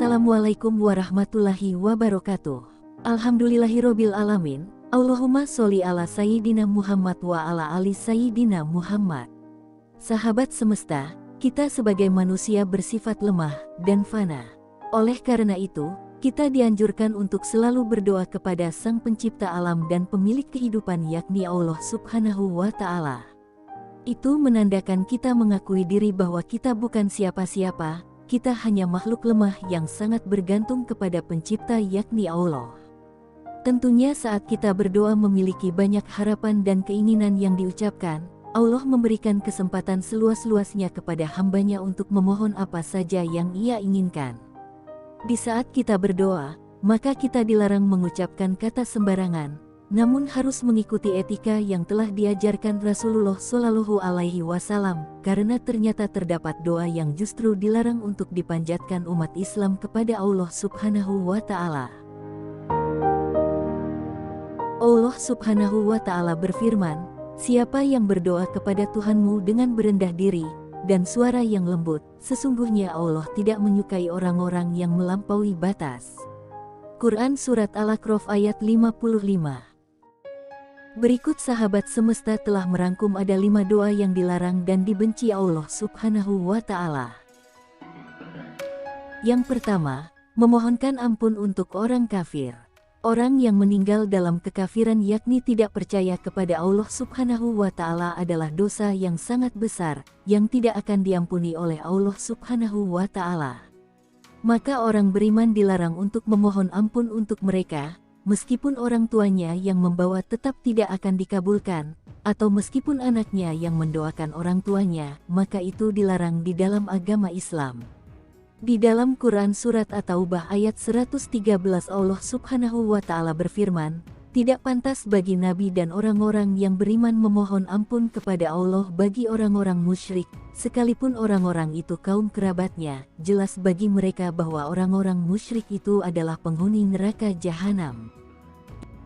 Assalamualaikum warahmatullahi wabarakatuh. Alhamdulillahirobbil alamin. Allahumma sholli ala sayyidina Muhammad wa ala ali sayyidina Muhammad. Sahabat semesta, kita sebagai manusia bersifat lemah dan fana. Oleh karena itu, kita dianjurkan untuk selalu berdoa kepada Sang Pencipta alam dan pemilik kehidupan, yakni Allah Subhanahu wa Ta'ala. Itu menandakan kita mengakui diri bahwa kita bukan siapa-siapa. Kita hanya makhluk lemah yang sangat bergantung kepada Pencipta, yakni Allah. Tentunya saat kita berdoa memiliki banyak harapan dan keinginan yang diucapkan, Allah memberikan kesempatan seluas-luasnya kepada hambanya untuk memohon apa saja yang Ia inginkan. Di saat kita berdoa, maka kita dilarang mengucapkan kata sembarangan, namun harus mengikuti etika yang telah diajarkan Rasulullah Shallallahu Alaihi Wasallam, karena ternyata terdapat doa yang justru dilarang untuk dipanjatkan umat Islam kepada Allah Subhanahu wa Ta'ala. Allah Subhanahu wa Ta'ala berfirman, "Siapa yang berdoa kepada Tuhanmu dengan berendah diri dan suara yang lembut, sesungguhnya Allah tidak menyukai orang-orang yang melampaui batas." Quran Surat Al-A'raf ayat 55. Berikut sahabat semesta telah merangkum ada 5 doa yang dilarang dan dibenci Allah Subhanahu wa Ta'ala. Yang pertama, memohonkan ampun untuk orang kafir. Orang yang meninggal dalam kekafiran, yakni tidak percaya kepada Allah Subhanahu wa Ta'ala, adalah dosa yang sangat besar, yang tidak akan diampuni oleh Allah Subhanahu wa Ta'ala. Maka orang beriman dilarang untuk memohon ampun untuk mereka, meskipun orang tuanya yang membawa tetap tidak akan dikabulkan, atau meskipun anaknya yang mendoakan orang tuanya, maka itu dilarang di dalam agama Islam. Di dalam Quran Surat At-Taubah ayat 113 Allah Subhanahu wa Ta'ala berfirman, "Tidak pantas bagi Nabi dan orang-orang yang beriman memohon ampun kepada Allah bagi orang-orang musyrik, sekalipun orang-orang itu kaum kerabatnya. Jelas bagi mereka bahwa orang-orang musyrik itu adalah penghuni neraka jahanam."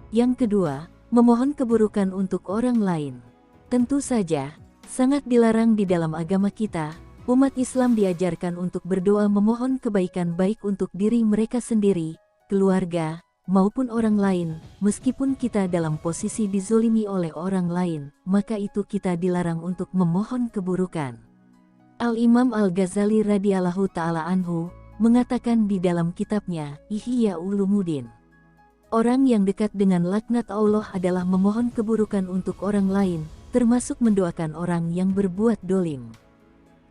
Yang kedua, memohon keburukan untuk orang lain. Tentu saja, sangat dilarang di dalam agama kita. Umat Islam diajarkan untuk berdoa memohon kebaikan baik untuk diri mereka sendiri, keluarga, maupun orang lain. Meskipun kita dalam posisi dizolimi oleh orang lain, maka itu kita dilarang untuk memohon keburukan. Al-Imam Al-Ghazali radhiyallahu ta'ala anhu mengatakan di dalam kitabnya Ihya Ulumuddin, orang yang dekat dengan laknat Allah adalah memohon keburukan untuk orang lain, termasuk mendoakan orang yang berbuat dolim.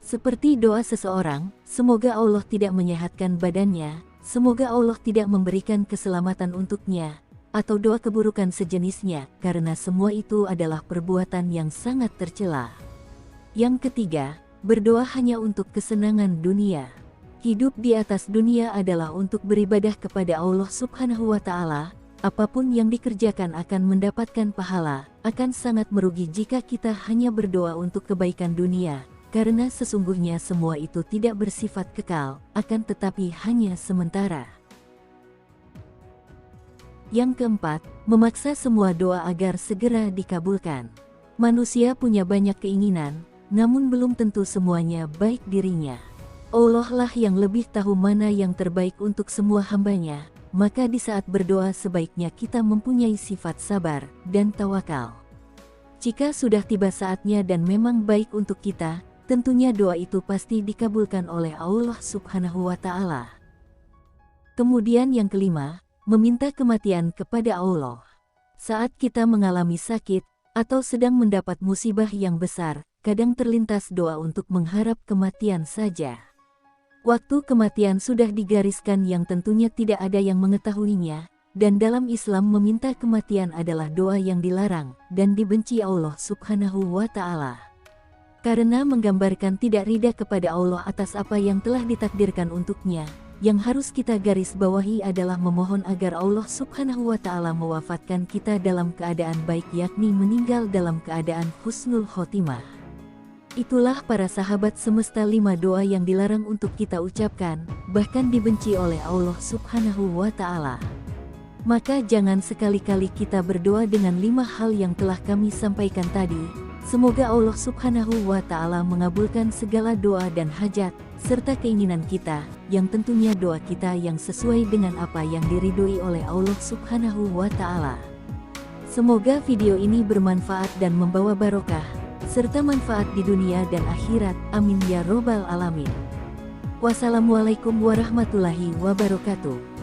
Seperti doa seseorang, semoga Allah tidak menyehatkan badannya, semoga Allah tidak memberikan keselamatan untuknya, atau doa keburukan sejenisnya, karena semua itu adalah perbuatan yang sangat tercela. Yang ketiga, berdoa hanya untuk kesenangan dunia. Hidup di atas dunia adalah untuk beribadah kepada Allah Subhanahu wa Ta'ala. Apapun yang dikerjakan akan mendapatkan pahala. Akan sangat merugi jika kita hanya berdoa untuk kebaikan dunia, karena sesungguhnya semua itu tidak bersifat kekal, akan tetapi hanya sementara. Yang keempat, memaksa semua doa agar segera dikabulkan. Manusia punya banyak keinginan, namun belum tentu semuanya baik dirinya. Allah lah yang lebih tahu mana yang terbaik untuk semua hambanya, maka di saat berdoa sebaiknya kita mempunyai sifat sabar dan tawakal. Jika sudah tiba saatnya dan memang baik untuk kita, tentunya doa itu pasti dikabulkan oleh Allah Subhanahu wa Ta'ala. Kemudian yang kelima, meminta kematian kepada Allah. Saat kita mengalami sakit, atau sedang mendapat musibah yang besar, kadang terlintas doa untuk mengharap kematian saja. Waktu kematian sudah digariskan yang tentunya tidak ada yang mengetahuinya, dan dalam Islam meminta kematian adalah doa yang dilarang dan dibenci Allah Subhanahu wa Ta'ala. Karena menggambarkan tidak ridha kepada Allah atas apa yang telah ditakdirkan untuknya. Yang harus kita garis bawahi adalah memohon agar Allah Subhanahu wa Ta'ala mewafatkan kita dalam keadaan baik, yakni meninggal dalam keadaan husnul khotimah. Itulah para sahabat semesta 5 doa yang dilarang untuk kita ucapkan, bahkan dibenci oleh Allah Subhanahu wa Ta'ala. Maka jangan sekali-kali kita berdoa dengan 5 hal yang telah kami sampaikan tadi. Semoga Allah Subhanahu wa Ta'ala mengabulkan segala doa dan hajat, serta keinginan kita, yang tentunya doa kita yang sesuai dengan apa yang diridhoi oleh Allah Subhanahu wa Ta'ala. Semoga video ini bermanfaat dan membawa barokah, serta manfaat di dunia dan akhirat. Amin ya robbal alamin. Wassalamualaikum warahmatullahi wabarakatuh.